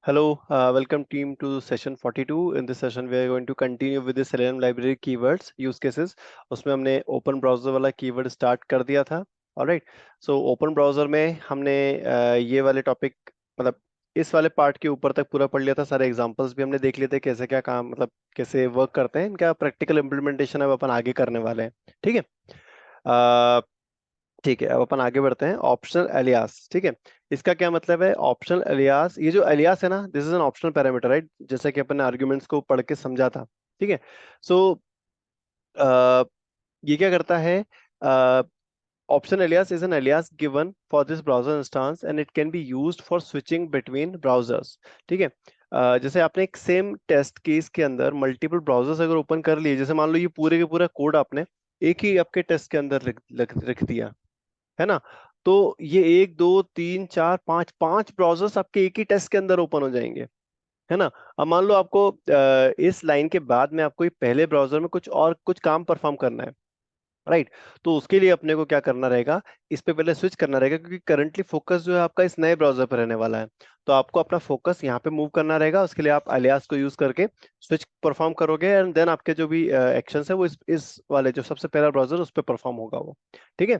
Hello, welcome team to session 42. In this session, we are going to continue with the Selenium library keywords use cases. उसमें हमने open browser वाला keyword start कर दिया था. Alright. So open browser में हमने ये वाले topic मतलब इस वाले पार्ट के ऊपर तक पूरा पढ़ लिया था. सारे एग्जांपल्स भी हमने देख लिए थे कैसे क्या काम मतलब कैसे वर्क करते हैं. इनका प्रैक्टिकल इम्प्लीमेंटेशन अब अपन आगे करने वाले हैं. ठीक है. ठीक है, अब अपन आगे बढ़ते हैं. Optional alias. ठीक है, इसका क्या मतलब है? ऑप्शनल एलियास, ये जो एलियास है ना, this is an optional parameter, right? जैसा कि अपन ने आर्ग्यूमेंट्स को पढ़ के समझा था. ठीक है. सो ये क्या करता है? Option alias is an alias given for this browser instance and it can be used for switching between browsers. ठीक है. जैसे आपने एक सेम टेस्ट केस के अंदर मल्टीपल ब्राउजर्स अगर ओपन कर लिए, जैसे मान लो ये पूरे के पूरा कोड आपने एक ही आपके टेस्ट के अंदर रख दिया, है ना? तो ये एक दो तीन चार पांच पांच ब्राउजर्स आपके एक ही टेस्ट के अंदर ओपन हो जाएंगे, है ना? अब मान लो आपको इस लाइन के बाद में आपको ये पहले ब्राउजर में कुछ काम परफॉर्म करना है, राइट? तो उसके लिए अपने को क्या करना रहेगा? इस पे पहले स्विच करना रहेगा, क्योंकि करंटली फोकस जो है आपका इस नए ब्राउजर पर रहने वाला है. तो आपको अपना फोकस यहाँ पे मूव करना रहेगा. उसके लिए आप अलियास को यूज करके स्विच परफॉर्म करोगे एंड देन आपके जो भी एक्शंस है वो इस वाले जो सबसे पहला ब्राउजर उस पर परफॉर्म होगा वो. ठीक है.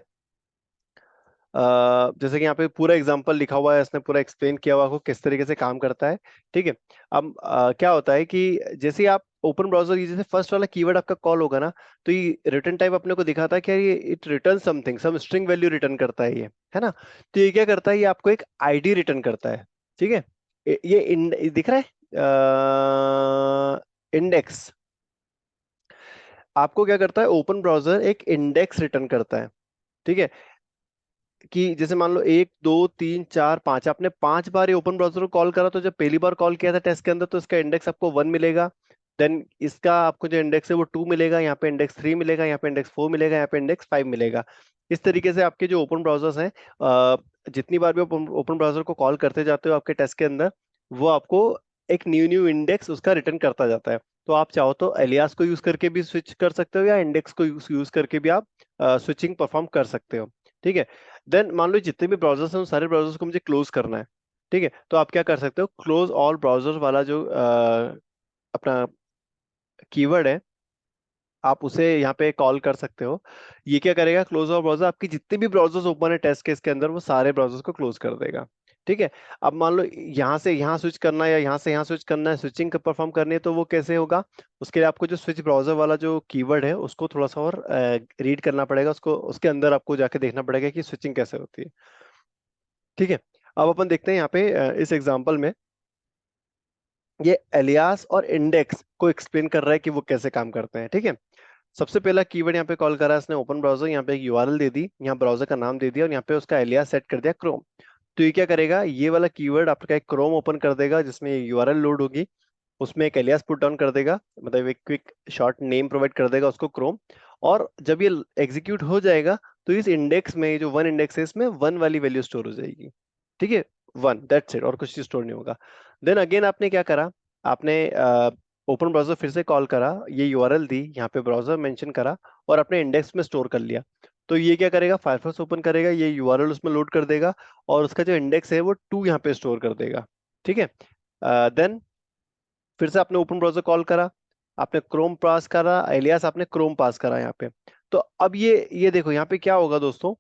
जैसे कि यहाँ पे पूरा एग्जांपल लिखा हुआ है, इसने पूरा एक्सप्लेन किया हुआ है किस तरीके से काम करता है. ठीक है. अब क्या होता है कि जैसे ही आप ओपन ब्राउजर, ये जैसे फर्स्ट वाला कीवर्ड आपका कॉल होगा ना, तो ये रिटर्न टाइप अपने को दिखाता है कि यार ये it return something, some string value return करता है ये, है ना? तो ये क्या करता है? ये आपको एक आईडी रिटर्न करता है. ठीक है. ये दिख रहा है इंडेक्स. आपको क्या करता है? ओपन ब्राउजर एक इंडेक्स रिटर्न करता है. ठीक है. कि जैसे मान लो एक दो तीन चार पांच, आपने पांच बार ये ओपन ब्राउजर को कॉल करा, तो जब पहली बार कॉल किया था टेस्ट के अंदर तो इसका इंडेक्स आपको 1 मिलेगा. देन इसका आपको जो इंडेक्स है वो 2 मिलेगा, यहाँ पे इंडेक्स 3 मिलेगा, यहाँ पे इंडेक्स 4 मिलेगा, यहाँ पे इंडेक्स 5 मिलेगा. इस तरीके से आपके जो ओपन ब्राउजर्स हैं, जितनी बार भी ओपन ब्राउजर को कॉल करते जाते हो आपके टेस्ट के अंदर, वो आपको एक न्यू न्यू इंडेक्स उसका रिटर्न करता जाता है. तो आप चाहो तो एलियास को यूज करके भी स्विच कर सकते हो, या इंडेक्स को यूज करके भी आप स्विचिंग परफॉर्म कर सकते हो. ठीक है. देन मान लो जितने भी ब्राउजर्स हैं उन सारे ब्राउजर्स को मुझे क्लोज करना है. ठीक है. तो आप क्या कर सकते हो? क्लोज ऑल ब्राउजर वाला जो अपना कीवर्ड है, आप उसे यहाँ पे कॉल कर सकते हो. ये क्या करेगा? क्लोज ऑल ब्राउजर, आपकी जितने भी ब्राउजर्स ओपन है टेस्ट केस के अंदर वो सारे ब्राउजर्स को क्लोज कर देगा. ठीक है. अब मान लो यहाँ से यहाँ स्विच करना है या यहाँ से यहाँ स्विच करना है, स्विचिंग परफॉर्म करनी है, तो वो कैसे होगा? उसके लिए आपको जो स्विच ब्राउजर वाला जो कीवर्ड है उसको थोड़ा सा और रीड करना पड़ेगा. उसको उसके अंदर आपको जाके देखना पड़ेगा कि स्विचिंग कैसे होती है. ठीक है. अब अपन देखते हैं यहाँ पे इस एग्जांपल में ये एलियास और इंडेक्स को एक्सप्लेन कर रहा है कि वो कैसे काम करते हैं. ठीक है. सबसे पहला कीवर्ड यहाँ पे कॉल करा इसने ओपन ब्राउजर, यहाँ पे एक यूआरएल दे दी, यहाँ ब्राउजर का नाम दे दिया और यहाँ पे उसका एलियास सेट कर दिया क्रोम. तो ये क्या करेगा? ये वाला कीवर्ड आपका एक क्रोम ओपन कर देगा जिसमें यूआरएल लोड होगी, उसमें एक एलियास पुट डाउन कर देगा, मतलब एक क्विक शॉर्ट नेम प्रोवाइड कर देगा उसको क्रोम. और जब ये एग्जीक्यूट हो जाएगा तो इस इंडेक्स में जो वन इंडेक्स है इसमें वन वाली वैल्यू स्टोर हो जाएगी. ठीक है. वन, दैट्स इट, और कुछ स्टोर नहीं होगा. देन अगेन आपने क्या करा? आपने ओपन ब्राउजर फिर से कॉल करा, ये यूआरएल दी, यहाँ पे ब्राउजर मेंशन करा और अपने इंडेक्स में स्टोर कर लिया. तो ये क्या करेगा? फायरफॉक्स ओपन करेगा, ये यूआरएल उसमें लोड कर देगा और उसका जो इंडेक्स है वो 2 यहाँ पे स्टोर कर देगा. ठीक है. देन फिर से आपने ओपन ब्राउजर कॉल करा, आपने क्रोम पास करा, एलियास आपने क्रोम पास करा यहाँ पे. तो अब ये देखो यहाँ पे क्या होगा दोस्तों.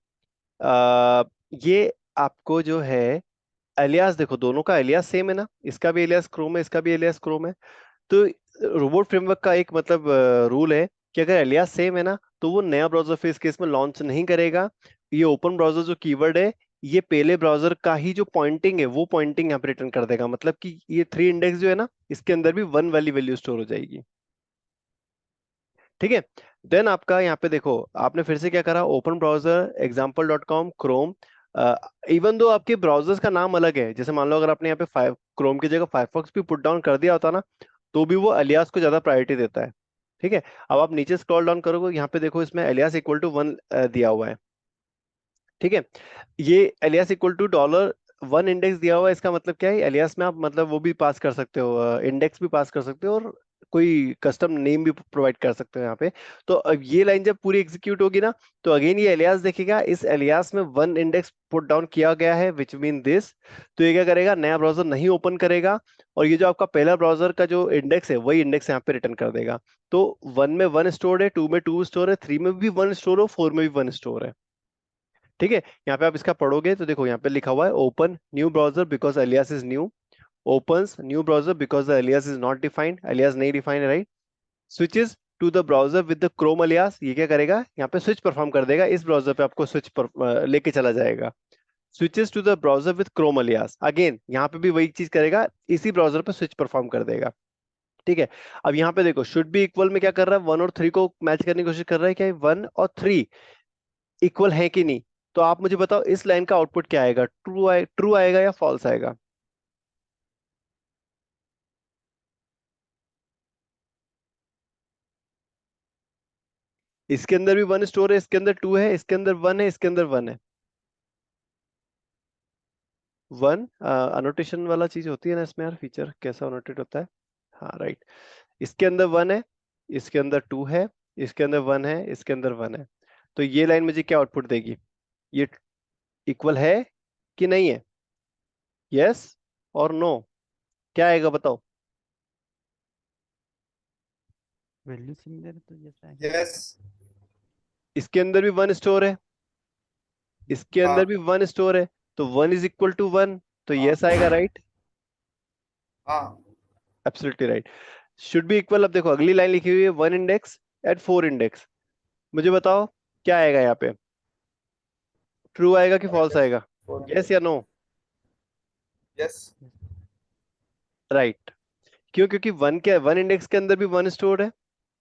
ये आपको जो है एलियास, देखो दोनों का एलियास सेम है ना, इसका भी एलियास क्रोम है, इसका भी एलियास क्रोम है. तो रोबोट फ्रेमवर्क का एक मतलब रूल है कि अगर एलियास सेम है ना तो वो नया ब्राउजर फिर इस केस में लॉन्च नहीं करेगा. ये ओपन ब्राउजर जो कीवर्ड है, ये पहले ब्राउजर का ही जो पॉइंटिंग है वो पॉइंटिंग यहाँ पे रिटर्न कर देगा, मतलब कि ये 3 इंडेक्स जो है ना इसके अंदर भी वन वाली वैल्यू स्टोर हो जाएगी. ठीक है. देन आपका यहाँ पे देखो, आपने फिर से क्या करा? Open browser example dot com Chrome. Even though आपके ब्राउजर्स का नाम अलग है, जैसे मान लो अगर आपने यहाँ पे फाइव क्रोम की जगह फायरफॉक्स भी पुट डाउन कर दिया होता ना, तो भी वो अलियास को ज्यादा प्रायोरिटी देता है. ठीक है. अब आप नीचे स्क्रॉल डाउन करोगे, यहाँ पे देखो इसमें एलियास इक्वल टू 1 दिया हुआ है. ठीक है. ये एलियास इक्वल टू $1 इंडेक्स दिया हुआ है. इसका मतलब क्या है? एलियास में आप मतलब वो भी पास कर सकते हो, इंडेक्स भी पास कर सकते हो और कोई कस्टम नेम भी प्रोवाइड कर सकते हो यहाँ पे। तो अब ये लाइन जब पूरी एग्जीक्यूट होगी ना, तो अगेन ये एलियास देखेगा, इस एलियास में वन इंडेक्स पुट डाउन किया गया है, विच मीन दिस। तो ये क्या करेगा, नया ब्राउजर नहीं ओपन करेगा, और ये जो आपका पहला ब्राउजर का जो इंडेक्स है वही इंडेक्स यहाँ पे रिटर्न कर देगा। तो वन में वन स्टोर है, टू में टू स्टोर है, थ्री में भी वन स्टोर हो, फोर में भी वन स्टोर है। ठीक है, यहाँ पे आप इसका पढ़ोगे तो देखो यहाँ पे लिखा हुआ है open new browser because alias is new, opens new browser because the alias is not defined, alias नहीं defined है, right? Switches to the browser with the Chrome alias, ये क्या करेगा, यहाँ पे स्विच परफॉर्म कर देगा, इस ब्राउजर पे आपको स्विच पर लेके चला जाएगा। Switches to the browser with Chrome alias, again यहाँ पे भी वही चीज करेगा, इसी ब्राउजर पे स्विच परफॉर्म कर देगा। ठीक है, अब यहाँ पे देखो शुड बी इक्वल में क्या कर रहा है, वन और थ्री को मैच करने की कोशिश कर रहा है, क्या वन और थ्री इक्वल है कि नहीं। तो आप मुझे बताओ इस लाइन का आउटपुट क्या आएगा, ट्रू आएगा या फॉल्स आएगा। इसके अंदर भी वन स्टोर है, इसके अंदर टू है, इसके अंदर वन है, इसके अंदर वन है। वन अनोटेशन वाला चीज होती है ना इसमें यार, फीचर कैसा अनोटेट होता है। हाँ राइट, इसके अंदर वन है, इसके अंदर टू है, इसके अंदर वन है, इसके अंदर वन है। तो ये लाइन मुझे क्या आउटपुट देगी, ये इक्वल है कि नहीं है, यस और नो, क्या आएगा बताओ। वैल्यू सिमिलर है तो जैसा है। यस। इसके अंदर भी वन स्टोर है, इसके अंदर भी हाँ वन स्टोर है, तो one is equal to one, तो हाँ यस आएगा, राइट। हाँ। Absolutely right. Should be equal, अब देखो अगली लाइन लिखी हुई है, one index at four index, मुझे बताओ क्या आएगा यहाँ पे, ट्रू आएगा कि फॉल्स यस आएगा, फोर यस या नो। यस। राइट, क्यों, क्योंकि वन इंडेक्स के अंदर भी वन स्टोर्ड है,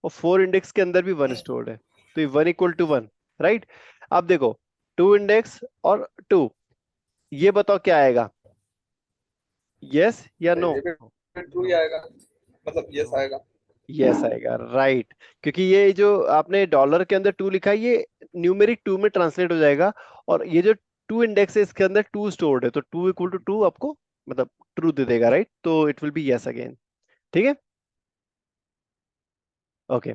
और फोर इंडेक्स के अंदर भी वन स्टोर्ड है, तो ये one equal to one, right. अब देखो टू इंडेक्स और टू, ये बताओ क्या आएगा, यस या नो। ये भी ट्रू ही नो। आएगा, मतलब यस नो। आएगा। यस आएगा, राइट। क्योंकि ये जो आपने डॉलर के अंदर टू लिखा है, ये न्यूमेरिक टू में ट्रांसलेट हो जाएगा, और ये जो टू इंडेक्स है इसके अंदर टू स्टोर्ड है, तो टू इक्वल टू टू आपको मतलब ट्रू दे देगा, राइट, तो it will be yes again. ठीक है, ओके।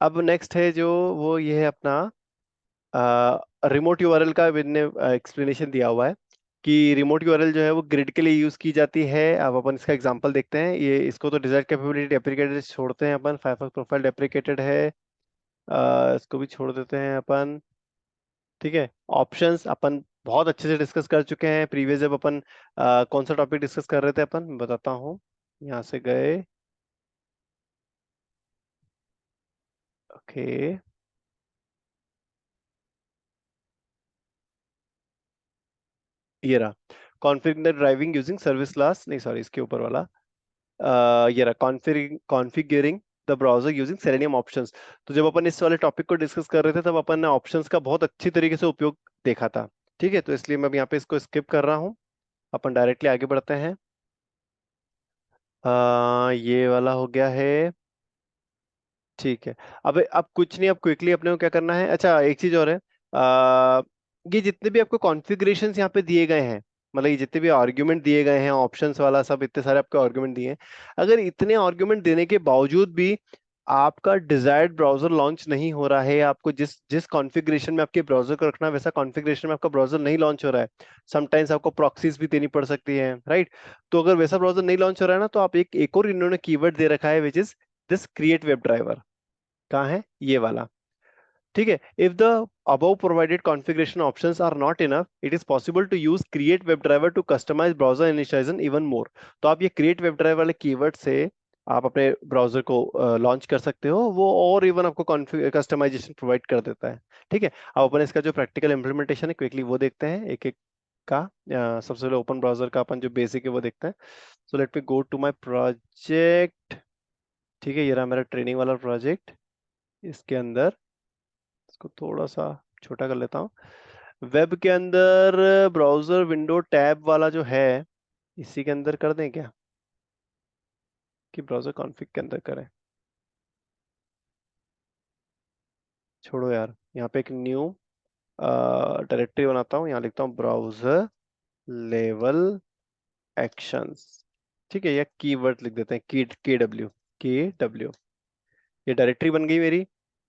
अब नेक्स्ट है जो, वो ये है अपना रिमोट यूआरएल का मैंने एक्सप्लेनेशन दिया हुआ है कि रिमोट यूआरएल जो है वो ग्रिड के लिए यूज की जाती है। अब अपन इसका एग्जांपल देखते हैं, ये इसको तो डिजायर्ड कैपेबिलिटी डेप्रिकेटेड छोड़ते हैं अपन, फायरफॉक्स प्रोफाइल डेप्रिकेटेड है, इसको भी छोड़ देते हैं अपन। ठीक है, ऑप्शंस अपन बहुत अच्छे से डिस्कस कर चुके हैं प्रीवियस, जब अपन कौन सा टॉपिक डिस्कस कर रहे थे अपन, मैं बताता हूँ, यहाँ से गए, ओके, ये रहा, config the driving using service class, नहीं सॉरी इसके ऊपर वाला, ये रहा, configuring the browser using selenium options. तो जब अपन इस वाले टॉपिक को डिस्कस कर रहे थे तब अपन ने ऑप्शंस का बहुत अच्छी तरीके से उपयोग देखा था। ठीक है, तो इसलिए मैं अब यहाँ पे इसको स्किप कर रहा हूँ, अपन डायरेक्टली आगे बढ़ते हैं। ये वाला हो गया है, ठीक है। अब कुछ नहीं, अब क्विकली अपने को क्या करना है, अच्छा एक चीज और है, ये जितने भी आपको कॉन्फ़िगरेशंस यहाँ पे दिए गए हैं, मतलब ये जितने भी आर्ग्यूमेंट दिए गए हैं, ऑप्शंस वाला सब, इतने सारे आपको आर्ग्यूमेंट दिए हैं, अगर इतने आर्ग्यूमेंट देने के बावजूद भी आपका डिजायर्ड ब्राउजर लॉन्च नहीं हो रहा है, आपको जिस जिस कॉन्फ़िगरेशन में आपके ब्राउजर को रखना है वैसा कॉन्फ़िगरेशन में आपका ब्राउजर नहीं लॉन्च हो रहा है, समटाइम्स आपको प्रॉक्सीज भी देनी पड़ सकती है, राइट। तो अगर वैसा ब्राउजर नहीं लॉन्च हो रहा है ना, तो आप एक और इन्होंने कीवर्ड दे रखा है, which is this create web driver. कहाँ है ये वाला, ठीक है। If the above provided configuration options are not enough, it is possible to use create webdriver to customize browser initialization even more। तो आप ये create webdriver वाले कीवर्ड से आप अपने ब्राउजर को लॉन्च कर सकते हो, वो और इवन आपको कस्टमाइजेशन प्रोवाइड कर देता है। ठीक है, अब अपन इसका जो प्रैक्टिकल इम्प्लीमेंटेशन है क्विकली वो देखते हैं एक एक का। सबसे पहले ओपन ब्राउजर का अपन जो बेसिक है वो देखते हैं। So let me go to my project. ठीक है, ये रहा मेरा ट्रेनिंग वाला प्रोजेक्ट, इसके अंदर इसको थोड़ा सा छोटा कर लेता हूँ। वेब के अंदर ब्राउजर विंडो टैब वाला जो है, इसी के अंदर कर दें क्या, कि ब्राउजर कॉन्फ़िग के अंदर करें, छोड़ो यार, यहाँ पे एक न्यू डायरेक्टरी बनाता हूँ, यहाँ लिखता हूँ ब्राउजर लेवल एक्शंस। ठीक है, या कीवर्ड लिख देते हैं, की KW। KW। ये डायरेक्टरी बन गई मेरी।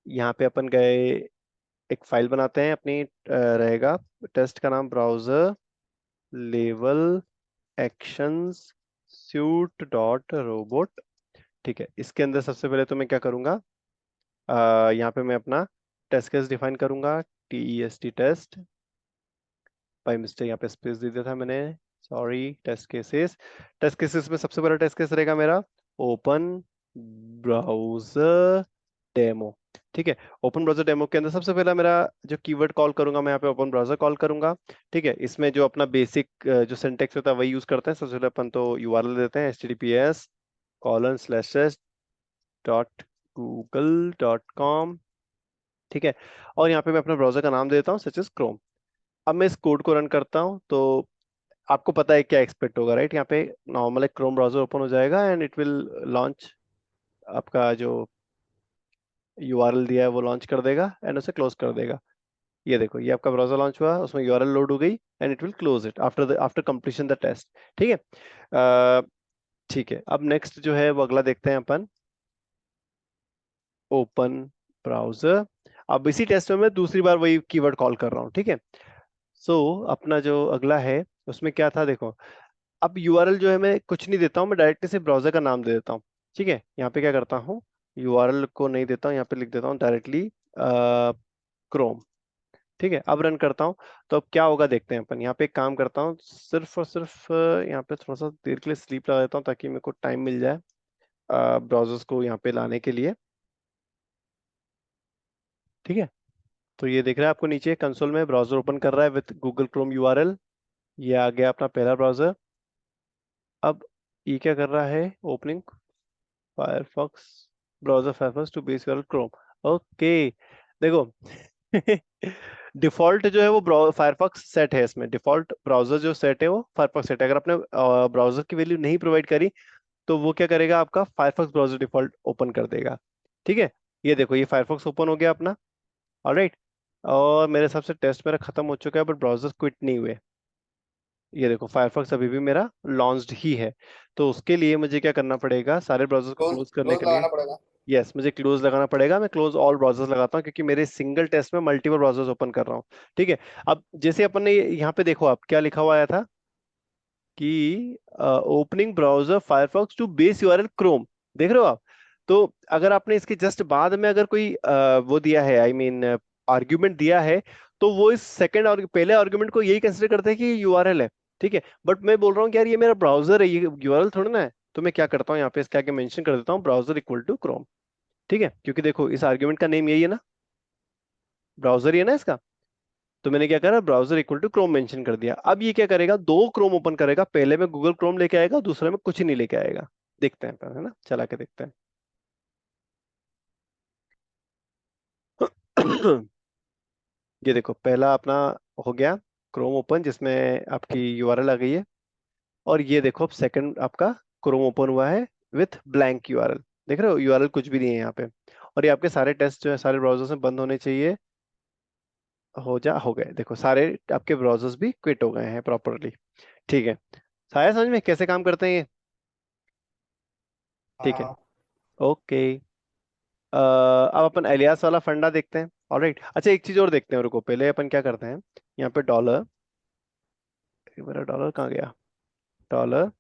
यहाँ पे अपन गए, एक फाइल बनाते हैं अपनी, रहेगा टेस्ट का नाम browser level actions suit dot robot. ठीक है, इसके अंदर सबसे पहले तो मैं क्या करूंगा, यहाँ पे मैं अपना टेस्ट केस डिफाइन करूंगा, TEST टेस्ट। बाई मिस्टेक यहाँ पे स्पेस दे दिया था मैंने, सॉरी। टेस्ट केसेस में सबसे पहला टेस्ट केस रहेगा मेरा ओपन ब्राउजर डेमो। ठीक है, ओपन ब्राउजर डेमो के अंदर सबसे पहला मेरा जो कीवर्ड कॉल करूंगा, मैं यहाँ पे ओपन ब्राउजर कॉल करूंगा। ठीक है, इसमें जो अपना बेसिक जो सिंटेक्स होता है वही यूज करते हैं। सबसे पहले अपन तो URL देते हैं, https://.google.com। ठीक है, और यहाँ पे मैं अपने ब्राउजर का नाम देता हूँ, सच एज क्रोम। अब मैं इस कोड को रन करता हूँ तो आपको पता है क्या एक्सपेक्ट होगा, राइट? यहाँ पे नॉर्मल एक क्रोम ब्राउजर ओपन हो जाएगा एंड इट विल लॉन्च, आपका जो URL दिया है वो लॉन्च कर देगा एंड उसे क्लोज कर देगा। ये देखो, ये आपका ब्राउजर लॉन्च हुआ, उसमें URL लोड हो गई and it will close it after completion the test. ठीक है, ठीक है। अब नेक्स्ट जो है वो अगला देखते हैं अपन, ओपन ब्राउजर। अब इसी टेस्ट में मैं दूसरी बार वही कीवर्ड कॉल कर रहा हूँ। ठीक है, सो अपना जो अगला है उसमें क्या था, देखो। अब URL जो है मैं कुछ नहीं देता हूँ, मैं डायरेक्टली से ब्राउजर का नाम दे देता हूँ। ठीक है, यहाँ पे क्या करता हूँ, URL को नहीं देता हूँ, यहाँ पे लिख देता हूँ डायरेक्टली क्रोम। ठीक है, अब रन करता हूँ तो अब क्या होगा देखते हैं अपन। यहाँ पे एक काम करता हूँ, सिर्फ और सिर्फ यहाँ पे थोड़ा सा देर के लिए स्लीप लगा देता हूँ ताकि मेरे को टाइम मिल जाए ब्राउजर्स को यहाँ पे लाने के लिए। ठीक है, तो ये देख रहा है आपको नीचे कंसोल में ब्राउजर ओपन कर रहा है विद गूगल क्रोम URL। ये आ गया अपना पहला ब्राउजर। अब ये क्या कर रहा है, opening Firefox browser Firefox to base URL Chrome. Okay, देखो डिफॉल्ट जो है वो फायरफॉक्स सेट है, इसमें डिफॉल्ट ब्राउजर जो सेट है वो फायरफॉक्स सेट है। अगर आपने ब्राउजर की वैल्यू नहीं प्रोवाइड करी तो वो क्या करेगा, आपका फायरफॉक्स ब्राउजर डिफॉल्ट ओपन कर देगा। ठीक है, ये देखो ये फायरफॉक्स ओपन हो गया अपना। ऑलराइट, और मेरे हिसाब से टेस्ट मेरा खत्म हो चुका है बट ब्राउजर क्विट नहीं हुए। ये देखो फायरफॉक्स अभी भी मेरा लॉन्च्ड ही है। तो उसके लिए मुझे क्या करना पड़ेगा, सारे ब्राउजर्स को क्लोज क्लोज करने क्लोज के लिए, लगाना पड़ेगा। यस मुझे क्लोज लगाना पड़ेगा। मैं क्लोज ऑल ब्राउजर्स लगाता हूँ क्योंकि मेरे सिंगल टेस्ट में मल्टीपल ब्राउजर्स ओपन कर रहा हूँ। ठीक है, अब जैसे अपन ने यहाँ पे देखो आप क्या लिखा हुआ आया था कि opening browser Firefox to base URL Chrome, देख रहे हो आप? तो अगर आपने इसके जस्ट बाद में अगर कोई वो दिया है, आई मीन आर्ग्यूमेंट दिया है, तो वो इस सेकंड और पहले आर्ग्यूमेंट को यही कंसिडर करते हैं कि URL है। ठीक है, बट मैं बोल रहा हूँ कि यार ये मेरा ब्राउजर है, ये URL थोड़ा ना है। तो मैं क्या करता हूँ, यहाँ पे इसके आगे मेंशन कर देता हूँ ब्राउजर इक्वल टू क्रोम। ठीक है, क्योंकि देखो इस आर्ग्यूमेंट का नेम यही है ना, ब्राउजर ही है ना इसका। तो मैंने क्या करा, browser equal to Chrome mention कर दिया। अब ये क्या करेगा, दो क्रोम ओपन करेगा, पहले में गूगल क्रोम लेके आएगा, दूसरे में कुछ नहीं लेके आएगा। देखते हैं है ना, चला के देखते हैं। ये देखो पहला अपना हो गया क्रोम ओपन, जिसमें आपकी URL आ गई है। और ये देखो अब सेकंड आपका क्रोम ओपन हुआ है विथ ब्लैंक URL। देख रहे हो URL कुछ भी नहीं है यहाँ पे। और ये आपके सारे टेस्ट जो है सारे ब्राउजर्स में बंद होने चाहिए। हो गए, देखो सारे आपके ब्राउजर्स भी क्विट हो गए हैं प्रॉपरली। ठीक है, साया समझ में कैसे काम करते हैं ये? हाँ ठीक है, हाँ। ओके। अब अपन एलियास वाला फंडा देखते हैं। ऑलराइट, अच्छा एक चीज और देखते हैं, रुको पहले अपन क्या करते हैं, यहाँ पे डॉलर, मेरा डॉलर कहाँ गया, डॉलर,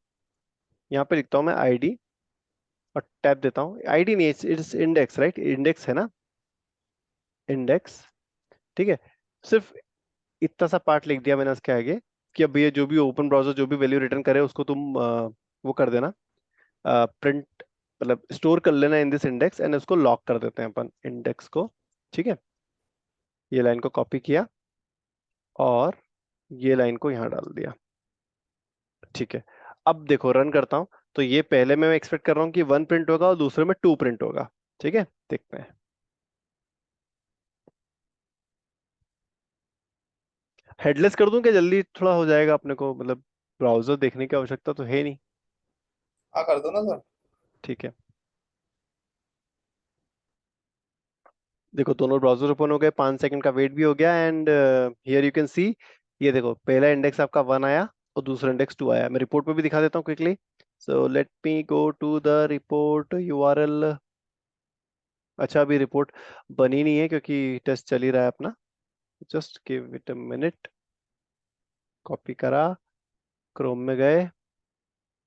यहाँ पे लिखता हूँ मैं ID और टैब देता हूँ। ID नहीं, इट्स इंडेक्स, राइट? इंडेक्स है ना, इंडेक्स। ठीक है, सिर्फ इतना सा पार्ट लिख दिया मैंने उसके आगे कि अब ये जो भी ओपन ब्राउजर जो भी वैल्यू रिटर्न करे उसको तुम वो कर देना, प्रिंट, मतलब स्टोर कर लेना इन दिस इंडेक्स, एंड उसको लॉक कर देते हैं अपन इंडेक्स को। ठीक है, ये लाइन को कॉपी किया और ये लाइन को यहाँ डाल दिया। ठीक है, अब देखो रन करता हूँ तो ये पहले में मैं एक्सपेक्ट कर रहा हूँ कि 1 प्रिंट होगा और दूसरे में 2 प्रिंट होगा। ठीक है, देखते हैं। हेडलेस कर दूं क्या, जल्दी थोड़ा हो जाएगा अपने को, मतलब ब्राउजर देखने की आवश्यकता तो है नहीं। हाँ कर दो ना सर। ठीक है, देखो दोनों ब्राउजर ओपन हो गए, 5 सेकंड का वेट भी हो गया and here you can see, ये देखो पहला इंडेक्स आपका 1 आया और दूसरा इंडेक्स 2 आया। मैं रिपोर्ट पे भी दिखा देता हूँ quickly. So let me go to the report URL. अच्छा अभी रिपोर्ट बनी नहीं है क्योंकि टेस्ट चल ही रहा है अपना। Just give it a minute. Copy करा, क्रोम में गए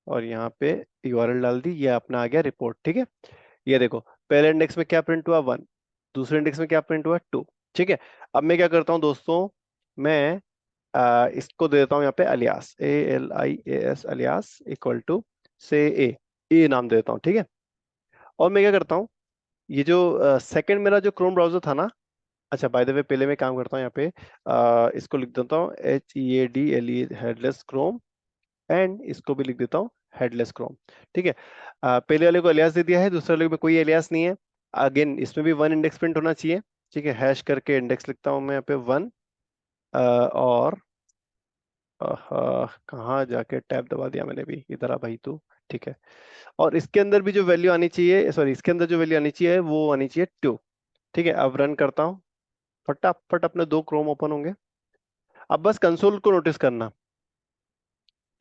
और यहाँ पे यूआरएल डाल दी, ये अपना आ गया रिपोर्ट। ठीक है, ये देखो पहले इंडेक्स में क्या प्रिंट हुआ 1, दूसरे इंडेक्स में क्या प्रिंट हुआ 2। ठीक है, अब मैं क्या करता हूँ दोस्तों, मैं इसको दे देता हूँ यहाँ पे alias, ALIAS alias equal to से ए नाम दे देता हूँ। ठीक है, और मैं क्या करता हूँ, ये जो सेकंड मेरा जो क्रोम ब्राउजर था ना, अच्छा बाय द वे पहले मैं काम करता हूँ यहाँ पे, इसको लिख देता हूँ HEADLE हेडलेस क्रोम, एंड इसको भी लिख देता हूँ हेडलेस क्रोम। ठीक है, पहले वाले को एलियास दे दिया है, दूसरे वाले में कोई एलियास नहीं है। अगेन इसमें भी 1 इंडेक्स प्रिंट होना चाहिए। ठीक है, हैश करके इंडेक्स लिखता हूँ मैं यहाँ पे 1, और कहाँ जाके टैब दबा दिया मैंने भी, इधर आ भाई तू। ठीक है, और इसके अंदर भी जो वैल्यू आनी चाहिए, सॉरी इसके अंदर जो वैल्यू आनी चाहिए वो आनी चाहिए 2। ठीक है, अब रन करता हूँ, फटाफट अपने 2 क्रोम ओपन होंगे। अब बस कंसोल को नोटिस करना।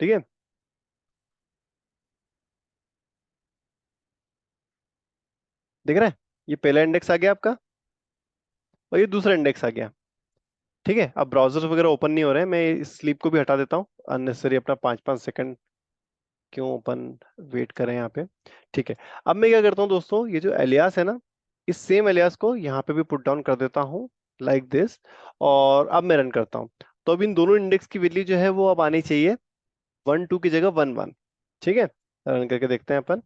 ठीक है, दिख रहा है, ये पहला इंडेक्स आ गया आपका और ये दूसरा इंडेक्स आ गया। ठीक है, अब ब्राउजर वगैरह ओपन नहीं हो रहे हैं, मैं इस स्लीप को भी हटा देता हूँ, अननेसेसरी अपना 5-5 सेकंड क्यों ओपन वेट करें यहाँ पे। ठीक है, अब मैं क्या करता हूँ दोस्तों, ये जो एलियास है ना, इस सेम एलियास को यहाँ पे भी पुट डाउन कर देता हूँ लाइक दिस, और अब मैं रन करता हूँ। तो अब इन दोनों इंडेक्स की वैल्यू जो है वो अब आनी चाहिए 1 2 की जगह 1 1। ठीक है, रन करके देखते हैं अपन।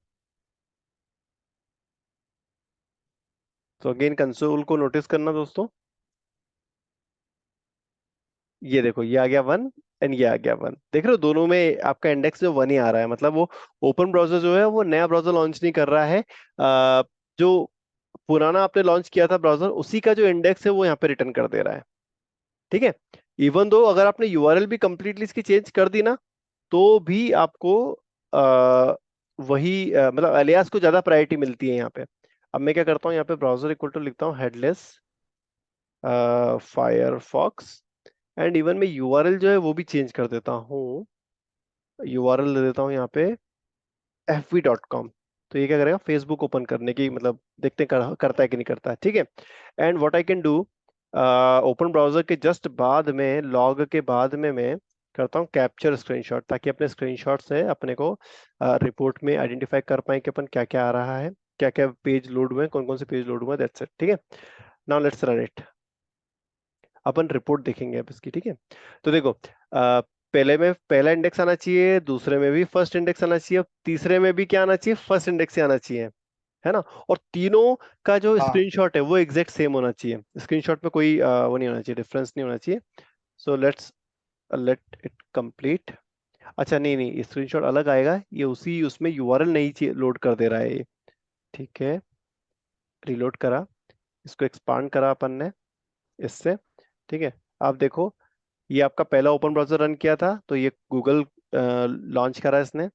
तो अगेन कंसोल को नोटिस करना दोस्तों, ये देखो ये आ गया 1 एंड ये आ गया 1। देख रहे हो दोनों में आपका इंडेक्स जो 1 ही आ रहा है, मतलब वो ओपन ब्राउजर जो है वो नया ब्राउजर लॉन्च नहीं कर रहा है, जो पुराना आपने लॉन्च किया था ब्राउजर उसी का जो इंडेक्स है वो यहाँ पे रिटर्न कर दे रहा है। ठीक है, इवन दो अगर आपने यूआरएल भी कंप्लीटली इसकी चेंज कर दी ना, तो भी आपको आ, वही मतलब एलियास को ज्यादा प्रायोरिटी मिलती है यहाँ पे। अब मैं क्या करता हूँ, यहाँ पे ब्राउजर इक्वल टू लिखता हूँ हेडलेस फायरफॉक्स, एंड इवन मैं यूआरएल जो है वो भी चेंज कर देता हूँ। यूआरएल दे देता हूँ यहाँ पे fv.com। तो ये क्या करेगा, फेसबुक ओपन करने की, मतलब देखते हैं करता है कि नहीं करता है। ठीक है, and what I can do, open browser के जस्ट बाद में, लॉग के बाद में मैं करता हूँ कैप्चर स्क्रीनशॉट, ताकि अपने स्क्रीनशॉट से अपने को रिपोर्ट में आइडेंटिफाई कर पाए कि अपन क्या क्या आ रहा है, क्या क्या पेज लोड हुए हैं, कौन कौन से पेज लोड हुए हैं, दैट्स इट। ठीक है, now let's run it, upon report देखेंगे अब इसकी। ठीक है, तो देखो पहले में पहला इंडेक्स आना चाहिए, दूसरे में भी फर्स्ट इंडेक्स आना चाहिए, तीसरे में भी क्या आना चाहिए, फर्स्ट इंडेक्स से आना चाहिए, है ना। और तीनों का जो हाँ स्क्रीनशॉट है वो एग्जैक्ट सेम होना चाहिए, स्क्रीनशॉट में कोई वो नहीं होना चाहिए, डिफरेंस नहीं होना चाहिए। So let's let it complete. अच्छा नहीं नहीं, स्क्रीनशॉट अलग आएगा, ये उसी उसमें यूआरएल नहीं लोड कर दे रहा है ये। ठीक है, रिलोड करा, इसको एक्सपांड करा अपन ने इससे। ठीक है, आप देखो ये आपका पहला ओपन ब्राउजर रन किया था तो ये गूगल लॉन्च करा इसने।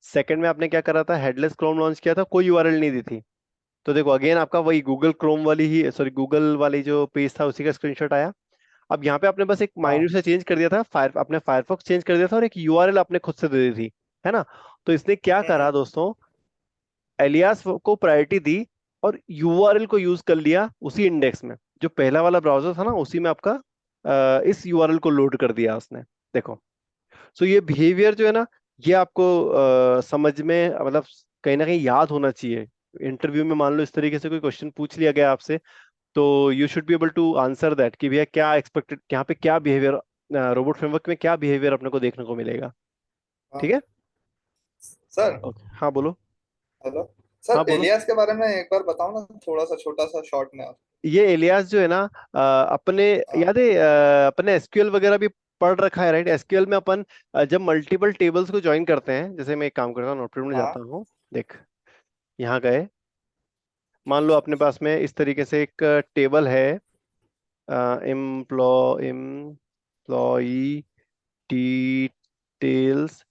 सेकंड में आपने क्या करा था, हेडलेस क्रोम लॉन्च किया था, कोई यूआरएल नहीं दी थी। तो देखो अगेन आपका वही गूगल क्रोम वाली ही, सॉरी गूगल वाली जो पेज था उसी का स्क्रीनशॉट आया। अब यहाँ पे आपने बस एक हाँ माइन्यूट से चेंज कर दिया था, आपने फायरफॉक्स चेंज कर दिया था और एक यूआरएल आपने खुद से दे दी थी, है ना। तो इसने क्या करा हम्म, दोस्तों, एलियास को प्रायोरिटी दी और यूआरएल को यूज कर लिया उसी इंडेक्स में, जो पहला वाला ब्राउजर था ना उसी में आपका इस यूआरएल को लोड कर दिया उसने। देखो, सो ये बिहेवियर जो है ना, ये आपको समझ में मतलब कहीं ना कहीं याद होना चाहिए। इंटरव्यू में मान लो इस तरीके से कोई क्वेश्चन पूछ लिया गया आपसे, तो you should be able to answer that कि भैया क्या एक्सपेक्टेड, यहाँ पे क्या बिहेवियर, रोबोट फ्रेमवर्क में क्या बिहेवियर अपने को देखने को मिलेगा। ठीक हाँ है, सर। ओके हाँ बोलो। हेलो हाँ सर, बोलो, एलियास के बारे में एक बार बताओ ना, थोड़ा सा छोटा सा शॉर्ट में आप। ये एलियास जो है ना, अपने हाँ याद है, अपने एसक्यूएल वगैरह भी पढ़ रखा है राइट। एसक्यूएल में अपन जब मल्टीपल टेबल्स को ज्वाइन करते हैं, जैसे मैं एक काम करता हूँ, नोटपैड में हाँ जाता हूँ, देख यहाँ गए, मान लो अपने पास में इस तरीके से एक टेबल है, एम्प्लॉई डिटेल्स,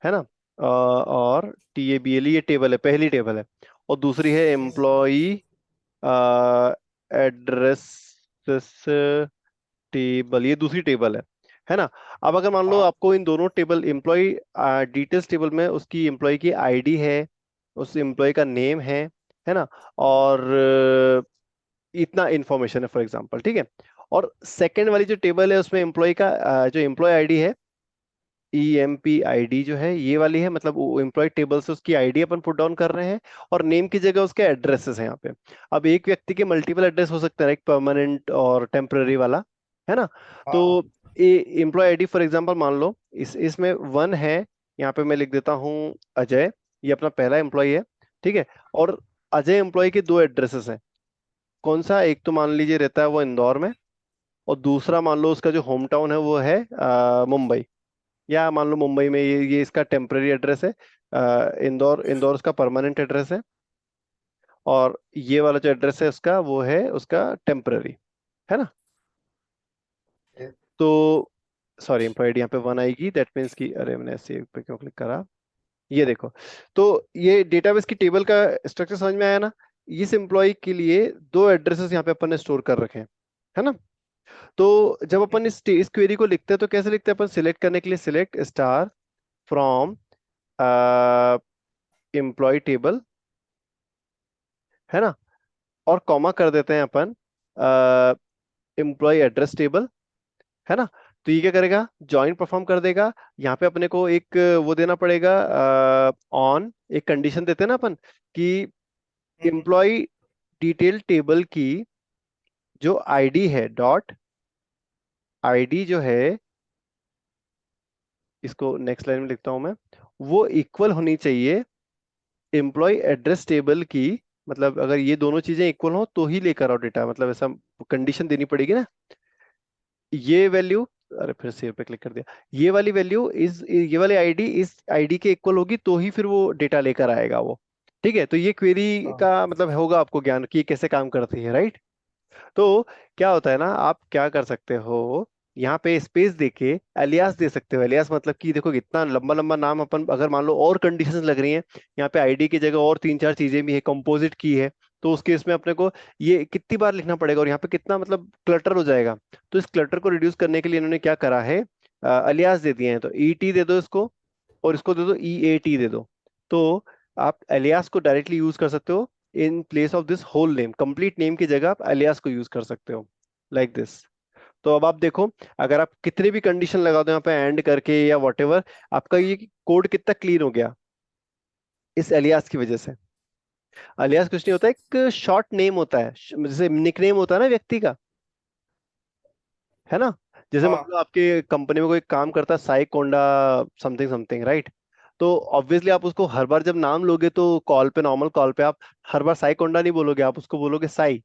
है ना, और TABLE ये टेबल है, पहली टेबल है। और दूसरी है एम्प्लॉई एड्रेस टेबल, ये दूसरी टेबल है। है ना। अब अगर मान लो हाँ आपको इन दोनों टेबल एम्प्लॉय डिटेल्स टेबल में उसकी एम्प्लॉय की आईडी है, उस एम्प्लॉय का नेम है ना, और इतना इंफॉर्मेशन है फॉर एग्जांपल, ठीक है। और सेकंड वाली जो टेबल है उसमें एम्प्लॉय का जो एम्प्लॉय आईडी है, EMP ID जो है ये वाली है, मतलब वो एम्प्लॉय टेबल से उसकी आईडी अपन पुट डाउन कर रहे हैं, और नेम की जगह उसके एड्रेसेस हैं यहाँ पे। अब एक व्यक्ति के मल्टीपल एड्रेस हो सकते हैं, एक परमानेंट और टेम्पररी वाला, है ना। तो हाँ एम्प्लॉय आईडी फॉर एग्जांपल मान लो इसमें 1 है, यहाँ पे मैं लिख देता हूँ अजय, ये अपना पहला एम्प्लॉय है, ठीक है। और अजय एम्प्लॉय के 2 एड्रेसेस हैं, कौन सा, एक तो मान लीजिए रहता है वो इंदौर में, और दूसरा मान लो उसका जो होम टाउन है वो है मुंबई, या मान लो मुंबई में ये इसका टेम्पररी एड्रेस है, इंदौर इंदौर उसका परमानेंट एड्रेस है, और ये वाला जो एड्रेस है उसका वो है उसका टेम्पररी, है ना। ये- तो सॉरी एम्प्लॉयड यहाँ पे 1 आएगी, दैट मीन्स कि अरे मैंने सेव पे क्यों क्लिक करा, ये देखो। तो ये डेटाबेस की टेबल का स्ट्रक्चर समझ में आया ना। इस एम्प्लॉय के लिए 2 एड्रेसेस यहाँ पे अपन ने स्टोर कर रखे हैं, है ना। तो जब अपन इस क्वेरी को लिखते हैं तो कैसे लिखते हैं अपन, सिलेक्ट करने के लिए select star from employ table, है ना, और कॉमा कर देते हैं अपन एम्प्लॉय एड्रेस टेबल, है ना। तो ये क्या करेगा, ज्वाइन परफॉर्म कर देगा। यहाँ पे अपने को एक वो देना पड़ेगा, ऑन एक कंडीशन देते हैं ना अपन, कि हम्म, एम्प्लॉय डिटेल टेबल की जो आईडी है, डॉट आईडी जो है, इसको नेक्स्ट लाइन में लिखता हूं मैं, वो इक्वल होनी चाहिए एम्प्लॉय एड्रेस टेबल की। मतलब अगर ये दोनों चीजें इक्वल हो तो ही लेकर आओ डेटा, मतलब ऐसा कंडीशन देनी पड़ेगी ना। ये वैल्यू, अरे फिर सेव पे क्लिक कर दिया, ये वाली वैल्यू इस ये वाली आईडी इस आईडी के इक्वल होगी तो ही फिर वो डेटा लेकर आएगा वो, ठीक है। तो ये क्वेरी हाँ का मतलब होगा आपको ज्ञान कि ये कैसे काम करती है, राइट। तो क्या होता है ना, आप क्या कर सकते हो, यहाँ पे स्पेस देके एलियास दे सकते हो। एलियास मतलब कि देखो इतना लंबा लंबा नाम अपन अगर मान लो और कंडीशंस लग रही हैं, यहाँ पे आईडी की जगह और 3 4 चीजें भी है, कंपोजिट की है, तो उस केस में अपने को ये कितनी बार लिखना पड़ेगा, और यहाँ पे कितना मतलब क्लटर हो जाएगा। तो इस क्लटर को रिड्यूस करने के लिए इन्होंने क्या करा है, अलियास दे दिए हैं। तो ET दे दो इसको, और इसको दे दो EAT दे दो। तो आप एलियास को डायरेक्टली यूज कर सकते हो in place of this whole name, complete name की जगह आप एलियास को यूज कर सकते हो, लाइक दिस। तो अब आप देखो, अगर आप कितने भी कंडीशन लगा दो यहाँ पे एंड करके या वॉटेवर, आपका ये कोड कितना क्लीन हो गया इस एलियास की वजह से। एलियास कुछ नहीं होता, एक शॉर्ट नेम होता है, जैसे निकनेम होता है ना व्यक्ति का, है ना। जैसे मान हाँ लो आपके कंपनी में कोई काम करता है साई कोंडा समथिंग समथिंग, राइट। तो ऑब्वियसली आप उसको हर बार जब नाम लोगे तो कॉल पे, नॉर्मल कॉल पे आप हर बार साई कोंडा नहीं बोलोगे, आप उसको बोलोगे साई,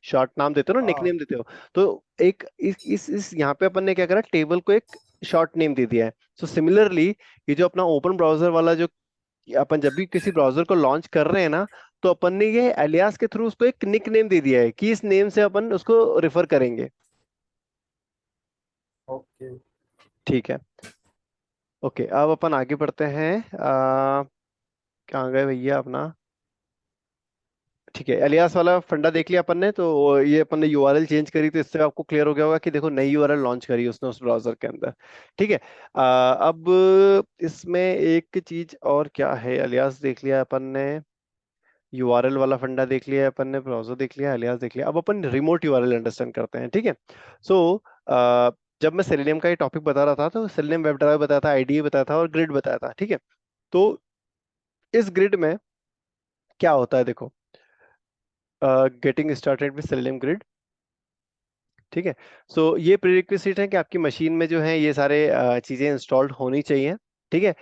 शॉर्ट नाम देते हो ना, हाँ निकनेम देते हो। तो एक इस यहाँ पे अपन ने क्या करा, टेबल को एक शॉर्ट नेम दे दिया है। सो सिमिलरली ये जो अपना ओपन ब्राउजर वाला जो, अपन जब भी किसी ब्राउजर को लॉन्च कर रहे हैं ना, तो अपन ने ये एलियास के थ्रू उसको एक निक नेम दे दिया है कि इस नेम से अपन उसको रेफर करेंगे, ओके। ठीक है। ओके अब अपन आगे बढ़ते हैं, कहाँ गए भैया अपना, ठीक है। एलियास वाला फंडा देख लिया अपन ने, तो ये अपन ने यूआरएल चेंज करी, तो इससे आपको क्लियर हो गया होगा कि देखो नई यूआरएल लॉन्च करी उसने उस ब्राउजर के अंदर, ठीक है। अब इसमें एक चीज और क्या है, एलियास देख लिया अपन ने, यूआरएल वाला फंडा देख लिया अपन ने, ब्राउजर देख लिया, एलियास देख लिया। अब अपन रिमोट यूआरएल अंडरस्टैंड करते हैं, ठीक है। सो जब मैं सेलेनियम का ये टॉपिक बता रहा था तो सेलेनियम वेब ड्राइवर बताया था, आईडीए बताया था, और ग्रिड बताया था, ठीक है। तो इस ग्रिड में क्या होता है देखो, getting started with selenium grid, ठीक है। सो ये प्रीरिक्विजिट है कि आपकी मशीन में जो है ये सारे चीजें इंस्टॉल्ड होनी चाहिए, ठीक है,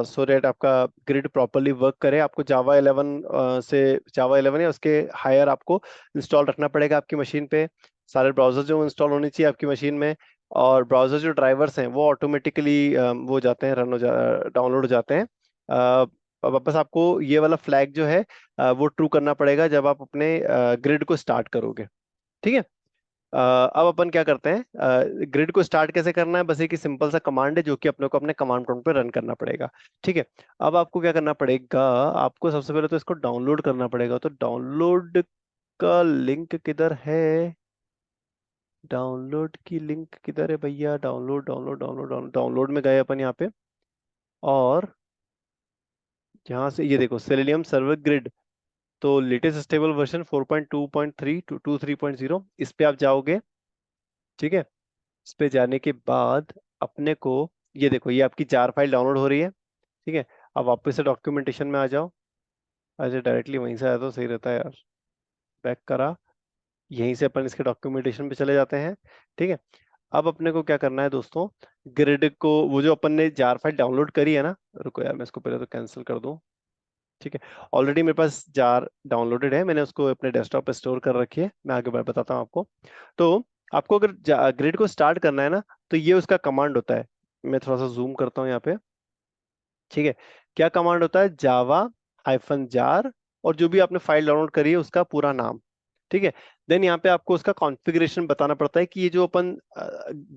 सो दैट आपका ग्रिड प्रॉपरली वर्क करे। आपको जावा 11 से जावा 11 या उसके हायर आपको इंस्टॉल रखना पड़ेगा आपकी मशीन पे। सारे ब्राउजर जो इंस्टॉल होनी चाहिए आपकी मशीन में, और ब्राउजर जो ड्राइवर्स हैं वो ऑटोमेटिकली वो जाते हैं, डाउनलोड हो जाते हैं। अब बस आपको ये वाला फ्लैग जो है वो ट्रू करना पड़ेगा जब आप अपने ग्रिड को स्टार्ट करोगे, ठीक है। अब अपन क्या करते हैं, ग्रिड को स्टार्ट कैसे करना है, बस एक ही सिंपल सा कमांड है जो कि अपने को अपने कमांड प्रॉम्प्ट पे रन करना पड़ेगा, ठीक है। अब आपको क्या करना पड़ेगा, आपको सबसे पहले तो इसको डाउनलोड करना पड़ेगा। तो डाउनलोड का लिंक किधर है, डाउनलोड की लिंक किधर है भैया? Download download download download download में गए अपन यहाँ पे, और यहाँ से ये देखो सेलेनियम सर्वर ग्रिड, तो लेटेस्ट स्टेबल वर्जन 4.2.3 टू 3.0, इस पे आप जाओगे। ठीक है, इस पे जाने के बाद अपने को ये देखो, ये आपकी जार फाइल डाउनलोड हो रही है। ठीक है, अब वापस से डॉक्यूमेंटेशन में आ जाओ। अच्छा, डायरेक्टली वहीं से आया तो सही रहता है यार, बैक करा, यहीं से अपन इसके डॉक्यूमेंटेशन पे चले जाते हैं। ठीक है, अब अपने को क्या करना है दोस्तों, ग्रिड को, वो जो अपन ने जार फाइल डाउनलोड करी है ना, रुको यार मैं इसको पहले तो कैंसिल कर दूं। ठीक है, ऑलरेडी मेरे पास जार डाउनलोडेड है, मैंने उसको अपने डेस्कटॉप पे स्टोर कर रखी है, मैं आगे बताता हूँ आपको। तो आपको अगर ग्रिड को स्टार्ट करना है ना, तो ये उसका कमांड होता है। मैं थोड़ा सा जूम करता हूँ यहाँ पे। ठीक है, क्या कमांड होता है? जावा हाइफन जार, और जो भी आपने फाइल डाउनलोड करी है उसका पूरा नाम। ठीक है, देन यहाँ पे आपको उसका कॉन्फ़िगरेशन बताना पड़ता है कि ये जो अपन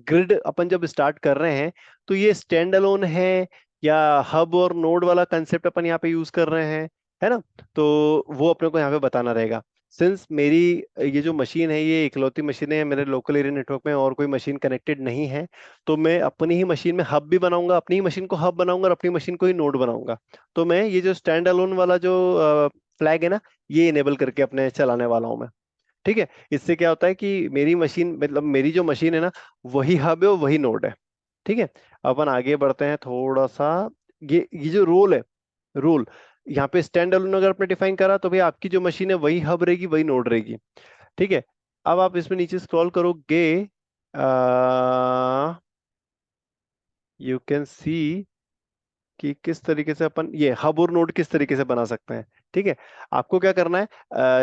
ग्रिड अपन जब स्टार्ट कर रहे हैं, तो ये स्टैंड अलोन है या हब और नोड वाला कंसेप्ट अपन यहाँ पे यूज कर रहे हैं, है ना? तो वो अपने को यहाँ पे बताना रहेगा। सिंस मेरी ये जो मशीन है ये इकलौती मशीन है मेरे लोकल एरिया नेटवर्क में, और कोई मशीन कनेक्टेड नहीं है, तो मैं अपनी ही मशीन में हब भी बनाऊंगा, अपनी ही मशीन को हब बनाऊंगा और अपनी मशीन को ही नोड बनाऊंगा। तो मैं ये जो स्टैंड अलोन वाला जो फ्लैग है ना, ये इनेबल करके अपने चलाने वाला हूँ मैं। ठीक है, इससे क्या होता है कि मेरी मशीन, मतलब मेरी जो मशीन है ना, वही हब है और वही नोड है। ठीक है, अपन आगे बढ़ते हैं थोड़ा सा। ये जो रोल है, रोल, यहाँ पे स्टैंड अलोन अगर आपने डिफाइन करा तो भाई आपकी जो मशीन है वही हब रहेगी, वही नोड रहेगी। ठीक है, अब आप इसमें नीचे स्क्रॉल करोगे, यू कैन सी कि किस तरीके से अपन ये हब और नोड किस तरीके से बना सकते हैं। ठीक है, आपको क्या करना है,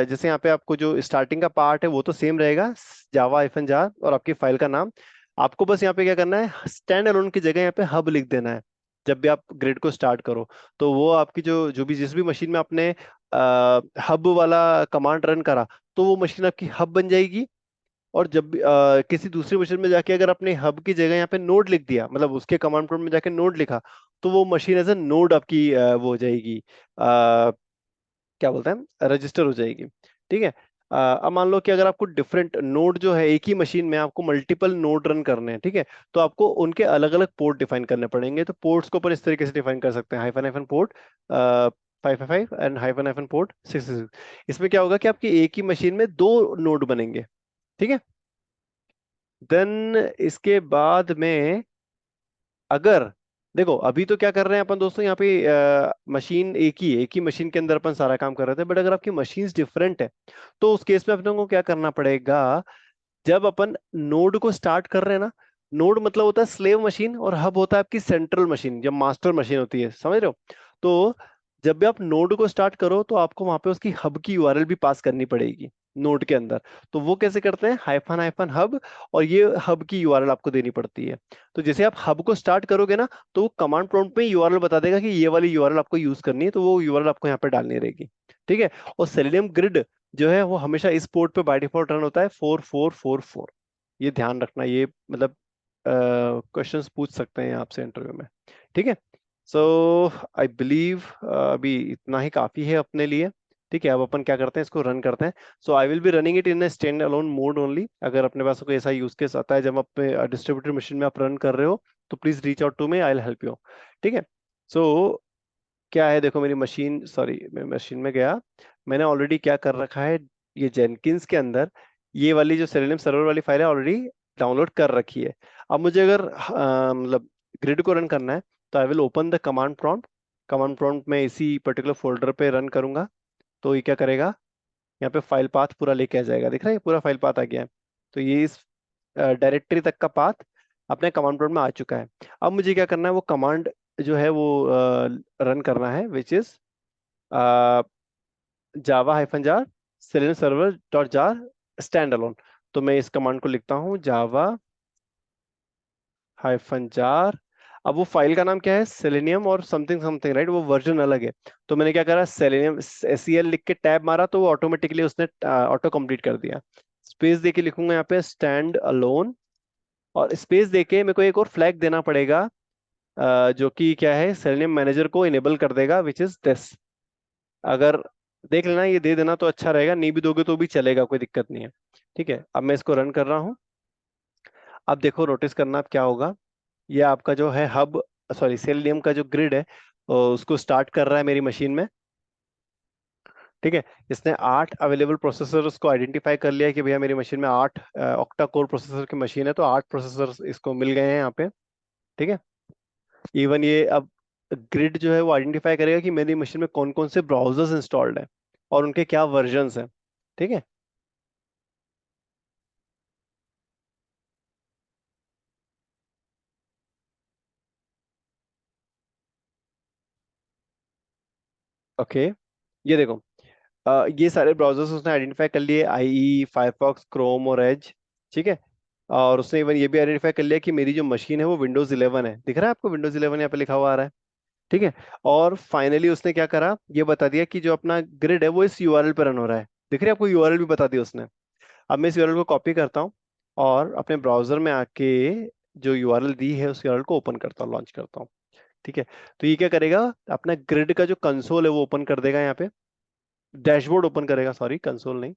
जैसे यहाँ पे आपको जो स्टार्टिंग का पार्ट है वो तो सेम रहेगा, जावा हाइफन जार और आपकी फाइल का नाम। आपको बस यहाँ पे क्या करना है, स्टैंड अलोन की जगह यहाँ पे हब लिख देना है। जब भी आप ग्रिड को स्टार्ट करो, तो वो आपकी जो जो भी जिस भी मशीन में आपने हब वाला कमांड रन करा, तो वो मशीन आपकी हब बन जाएगी। और जब भी किसी दूसरी मशीन में जाके अगर आपने हब की जगह यहाँ पे नोड लिख दिया, मतलब उसके कमांड प्रॉम्प्ट में जाके नोड लिखा, तो वो मशीन एज ए नोड आपकी वो हो जाएगी, क्या बोलते हैं, रजिस्टर हो जाएगी। ठीक है, अब मान लो कि अगर आपको डिफरेंट नोड जो है, एक ही मशीन में आपको मल्टीपल नोड रन करने हैं, ठीक है, तो आपको उनके अलग अलग पोर्ट डिफाइन करने पड़ेंगे। तो पोर्ट्स को अपन इस तरीके से डिफाइन कर सकते हैं, hyphen hyphen port 555 and hyphen hyphen port 66। इसमें क्या होगा कि आपकी एक ही मशीन में दो नोड बनेंगे। ठीक है, देन इसके बाद में अगर देखो, अभी तो क्या कर रहे हैं अपन दोस्तों, यहाँ पे मशीन एक ही है, एक ही मशीन के अंदर अपन सारा काम कर रहे थे, बट अगर आपकी मशीन्स डिफरेंट है, तो उस केस में अपने को क्या करना पड़ेगा, जब अपन नोड को स्टार्ट कर रहे हैं ना, नोड मतलब होता है स्लेव मशीन, और हब होता है आपकी सेंट्रल मशीन, जब मास्टर मशीन होती है, समझ रहे हो? तो जब भी आप नोड को स्टार्ट करो, तो आपको वहां पे उसकी हब की यूआरएल भी पास करनी पड़ेगी नोड के अंदर। तो वो कैसे करते हैं, हाइफन हाइफन हब, और ये हब की यूआरएल आपको देनी पड़ती है। तो जैसे आप हब को स्टार्ट करोगे ना, तो वो कमांड प्रॉम्प्ट में यूआरएल बता देगा कि ये वाली यूआरएल आपको यूज करनी है, तो वो यूआरएल आपको यहाँ पे डालनी रहेगी। ठीक है, और सेलेनियम ग्रिड जो है वो हमेशा इस पोर्ट पे बाय डिफॉल्ट रन होता है 4444। ये ध्यान रखना, ये मतलब क्वेश्चंस पूछ सकते हैं आपसे इंटरव्यू में। ठीक है, सो आई बिलीव अभी इतना ही काफी है अपने लिए। ठीक है, अब अपन क्या करते हैं, इसको रन करते हैं। So I will be running it in stand alone mode only. अगर अपने पास कोई ऐसा यूज केस आता है जब अपने डिस्ट्रीब्यूटर मशीन में आप रन कर रहे हो, तो please reach out to me, I will help you. ठीक है, सो क्या है, देखो मेरी मशीन, सॉरी मैं मशीन में गया, मैंने ऑलरेडी क्या कर रखा है, ये जेनकिंस के अंदर ये वाली जो सेलेनियम सर्वर वाली फाइल है ऑलरेडी डाउनलोड कर रखी है। अब मुझे अगर मतलब ग्रिड को रन करना है, तो I will open the command prompt. Command prompt में इसी पर्टिकुलर फोल्डर पे रन करूंगा, तो ये क्या करेगा, यहाँ पे फाइल पाथ पूरा लेके आ जाएगा, दिख रहा है पूरा फाइल पाथ आ गया है। तो ये इस डायरेक्टरी तक का पाथ अपने कमांड प्रॉम्प्ट में आ चुका है। अब मुझे क्या करना है, वो कमांड जो है वो रन करना है, which is Java hyphen jar selenium server dot jar stand alone. तो मैं इस कमांड को लिखता हूँ, जावा हाइफन जार। अब वो फाइल का नाम क्या है, सेलेनियम और समथिंग समथिंग, राइट, वो वर्जन अलग है। तो मैंने क्या करा, सेलेनियम SEL लिख के टैब मारा, तो वो ऑटोमेटिकली उसने ऑटो कंप्लीट कर दिया। स्पेस देके लिखूंगा यहाँ पे स्टैंड अलोन, और स्पेस देके मेरे को एक और फ्लैग देना पड़ेगा, जो कि क्या है, सेलेनियम मैनेजर को इनेबल कर देगा, विच इज दिस। अगर देख लेना, ये दे देना तो अच्छा रहेगा, नहीं भी दोगे तो भी चलेगा, कोई दिक्कत नहीं है। ठीक है, अब मैं इसको रन कर रहा हूँ। अब देखो नोटिस करना अब क्या होगा। ये आपका जो है हब, सॉरी सेलेनियम का जो ग्रिड है, उसको स्टार्ट कर रहा है मेरी मशीन में। ठीक है। इसने 8 अवेलेबल प्रोसेसर को आइडेंटिफाई कर लिया है कि भैया मेरी मशीन में 8 ऑक्टा कोर प्रोसेसर की मशीन है, तो 8 प्रोसेसर इसको मिल गए हैं यहाँ पे। ठीक है। इवन ये अब ग्रिड जो है वो आइडेंटिफाई करेगा कि मेरी मशीन में कौन कौन से ब्राउजर्स इंस्टॉल्ड हैं और उनके क्या वर्जन्स हैं। ठीक है। ओके। ये देखो, ये सारे ब्राउजर्स उसने आइडेंटिफाई कर लिए, आईई, फायरफॉक्स, क्रोम और एज। ठीक है। और उसने इवन ये भी आइडेंटिफाई कर लिया कि मेरी जो मशीन है वो विंडोज 11 है। दिख रहा है आपको विंडोज 11 यहाँ पे लिखा हुआ आ रहा है। ठीक है। और फाइनली उसने क्या करा, ये बता दिया कि जो अपना ग्रिड है वो इस यूआरएल पर रन हो रहा है। दिख रही है आपको, यूआरएल भी बता दी उसने। अब मैं इस यूआरएल को कॉपी करता हूँ और अपने ब्राउजर में आके जो यूआरएल दी है उस यूआरएल को ओपन करता हूँ, लॉन्च करता हूँ। ठीक है। तो ये क्या करेगा, अपना ग्रिड का जो कंसोल है वो ओपन कर देगा यहाँ पे। डैशबोर्ड ओपन करेगा, सॉरी कंसोल नहीं।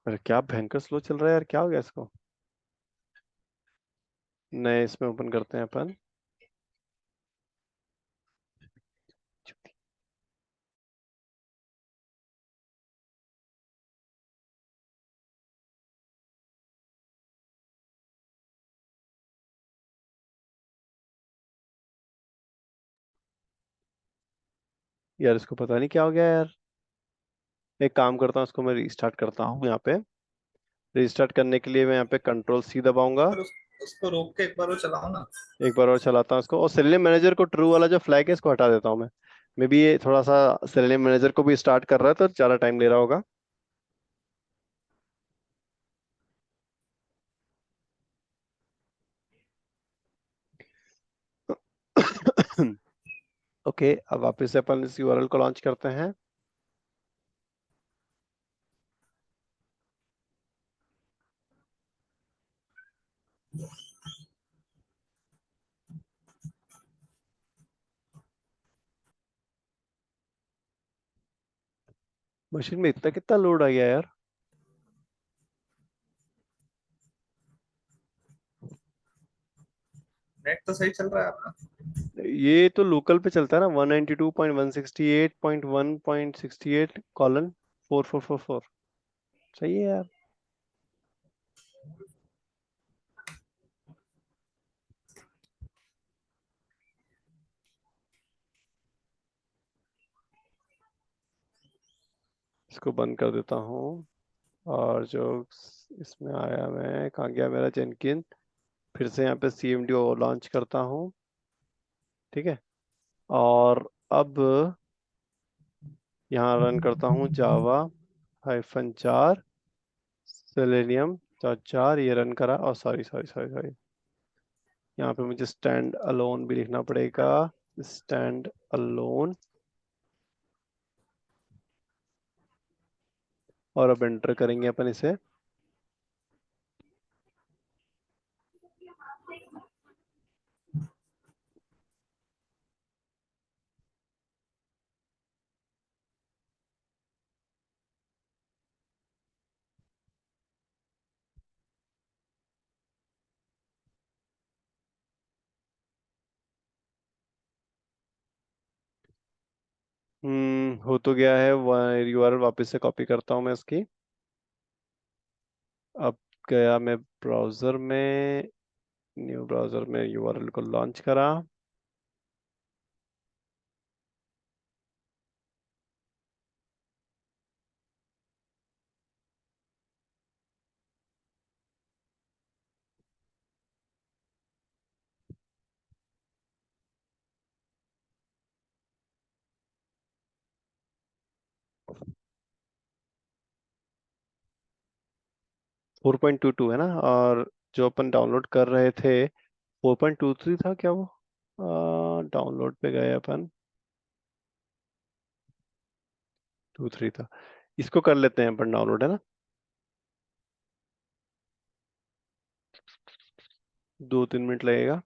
अरे क्या भयंकर स्लो चल रहा है यार, क्या हो गया इसको। नए इसमें ओपन करते हैं अपन। यार इसको पता नहीं क्या हो गया यार। एक काम करता हूँ, इसको मैं रीस्टार्ट करता हूँ यहाँ पे। रीस्टार्ट करने के लिए मैं यहाँ पे कंट्रोल सी दबाऊंगा। पर उसको रोक के एक बार वो चलाओ ना। एक बार और चलाता हूँ इसको, और सेलेनियम मैनेजर को ट्रू वाला जो फ्लैग है इसको हटा देता हूँ मैं। मे बी ये थोड़ा सा सेलेनियम मैनेजर को भी स्टार्ट कर रहा है तो ज़्यादा टाइम ले रहा होगा। ओके, अब वापस से अपन इस यूआरएल को लॉन्च करते हैं। मशीन में इतना कितना लोड आ गया यार। नेट तो सही चल रहा है आपका। ये तो लोकल पे चलता है ना, 192.168.1.68:4444। सही है यार। इसको बंद कर देता हूँ। और जो इसमें आया, मैं कहाँ गया मेरा जेनकिन। फिर से यहाँ पे CMD लॉन्च करता हूँ। ठीक है। और अब यहाँ रन करता हूँ java-4 selenium.4। ये रन करा, और सॉरी सॉरी सॉरी सॉरी, यहाँ पे मुझे स्टैंड अलोन भी लिखना पड़ेगा। Stand alone. और अब एंटर करेंगे अपन इसे। हो तो गया है। यूआरएल वापस से कॉपी करता हूँ मैं इसकी। अब गया मैं ब्राउजर में, न्यू ब्राउजर में यूआरएल को लॉन्च करा। 4.22 है ना, और जो अपन डाउनलोड कर रहे थे 4.23 था क्या वो। डाउनलोड पे गए अपन, 23 था। इसको कर लेते हैं अपन डाउनलोड, है ना। 2-3 मिनट लगेगा।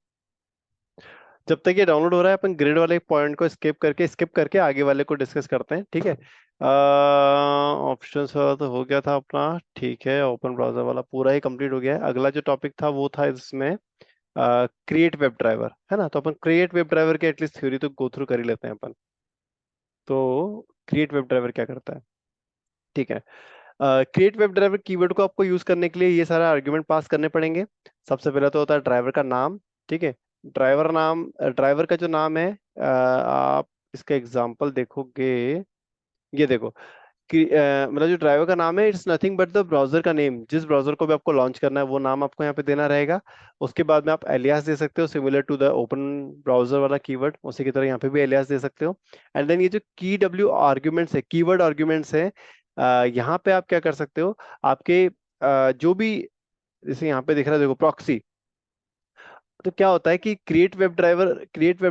जब तक ये डाउनलोड हो रहा है अपन ग्रिड वाले पॉइंट को स्किप करके आगे वाले को डिस्कस करते हैं, ठीक है। ऑप्शंस वाला तो हो गया था अपना, ठीक है। ओपन ब्राउजर वाला पूरा ही कंप्लीट हो गया है। अगला जो टॉपिक था वो था इसमें क्रिएट वेब ड्राइवर, है ना। तो अपन क्रिएट वेब ड्राइवर के एटलीस्ट थ्योरी तो गो थ्रू कर ही लेते हैं अपन। तो क्रिएट वेब ड्राइवर क्या करता है, ठीक है। क्रिएट वेब ड्राइवर कीवर्ड को आपको यूज करने के लिए ये सारा आर्गुमेंट पास करने पड़ेंगे। सबसे पहले तो होता है ड्राइवर का नाम, ठीक है। ड्राइवर का जो नाम है, आप इसका एग्जांपल देखोगे, ये देखो कि मतलब जो ड्राइवर का नाम है, it's nothing but the browser का नेम। जिस ब्राउजर को भी आपको लॉन्च करना है वो नाम आपको यहाँ पे देना रहेगा। उसके बाद में आप एलियास दे सकते हो, similar to the open browser वाला कीवर्ड, उसी की तरह यहाँ पे भी एलियास दे सकते हो। एंड देन ये जो की डब्ल्यू आर्ग्यूमेंट्स है, कीवर्ड आर्ग्यूमेंट्स है, यहाँ पे आप क्या कर सकते हो, आपके जो भी, जैसे यहाँ पे दिख रहा है देखो प्रॉक्सी। तो क्या होता है कि क्रिएट वेब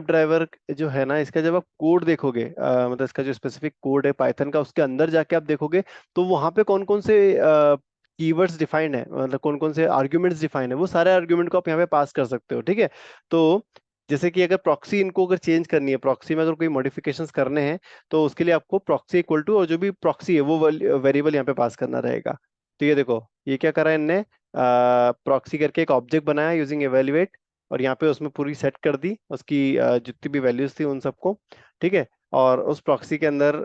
ड्राइवर जो है ना, इसका जब आप कोड देखोगे, मतलब इसका जो स्पेसिफिक कोड है पाइथन का, उसके अंदर जाके आप देखोगे तो वहां पे कौन कौन से कीवर्ड्स डिफाइंड है, मतलब कौन कौन से आर्ग्यूमेंट्स डिफाइंड है, वो सारे आर्ग्यूमेंट को आप यहाँ पे पास कर सकते हो, ठीक है। तो जैसे कि अगर प्रॉक्सी इनको अगर चेंज करनी है, प्रॉक्सी में अगर कोई मॉडिफिकेशंस करने हैं, तो उसके लिए आपको प्रॉक्सी इक्वल टू और जो भी प्रॉक्सी है वो वेरिएबल यहाँ पे पास करना रहेगा। तो ये देखो, ये क्या करा है इनने, प्रॉक्सी करके एक ऑब्जेक्ट बनाया यूजिंग एवेल्युएट, और यहाँ पे उसमें पूरी सेट कर दी उसकी जितनी भी वैल्यूज थी उन सबको, ठीक है। और उस प्रॉक्सी के अंदर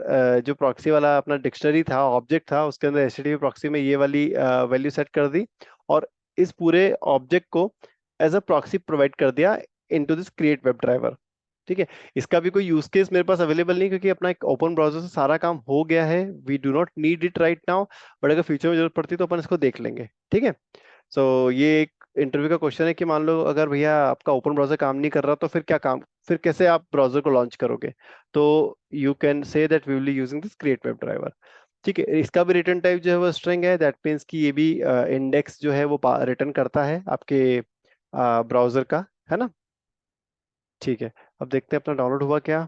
जो प्रॉक्सी वाला अपना डिक्शनरी था, ऑब्जेक्ट था, उसके अंदर एचटीटीपी प्रॉक्सी में ये वाली वैल्यू सेट कर दी, और इस पूरे ऑब्जेक्ट को एज अ प्रॉक्सी प्रोवाइड कर दिया into this create web driver, ठीक है। इसका भी कोई यूज केस मेरे पास अवेलेबल नहीं, क्योंकि अपना एक ओपन ब्राउजर से सारा काम हो गया है। We do not need it right now, but अगर फ्यूचर में जरूरत पड़ती तो अपन इसको देख लेंगे, ठीक है। सो ये एक इंटरव्यू का क्वेश्चन है कि मान लो अगर भैया आपका ओपन ब्राउजर काम नहीं कर रहा, तो फिर कैसे आप ब्राउजर को लॉन्च करोगे। तो you can say that we will using this create web driver, ठीक है। इसका भी रिटर्न टाइप जो है वो स्ट्रिंग है, दैट मीन्स कि ये भी इंडेक्स जो है वो रिटर्न करता है आपके ब्राउजर का, है ना। ठीक है, अब देखते हैं अपना डाउनलोड हुआ क्या।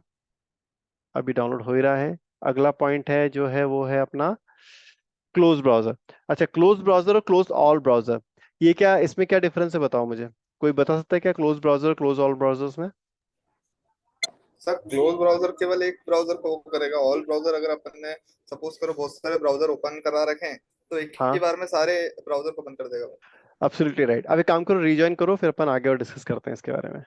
अभी डाउनलोड हो ही रहा है। अगला पॉइंट है जो है वो है अपना क्लोज ब्राउजर। अच्छा, क्लोज ब्राउजर और क्लोज ऑल ब्राउजर, ये क्या, इसमें क्या डिफरेंस है बताओ मुझे। कोई बता सकता है क्या close browser close all browsers में। सर क्लोज ब्राउजर केवल एक ब्राउजर को करेगा। ऑल ब्राउजर अगर अपन ने सपोज करो बहुत सारे ब्राउजर ओपन करा रखे हैं, तो एक ही हाँ, बार में सारे ब्राउजर को बंद कर देगा वो। Absolutely right. अब एक काम करो, रिज्वाइन करो, फिर अपन आगे और डिस्कस करते हैं इसके बारे में।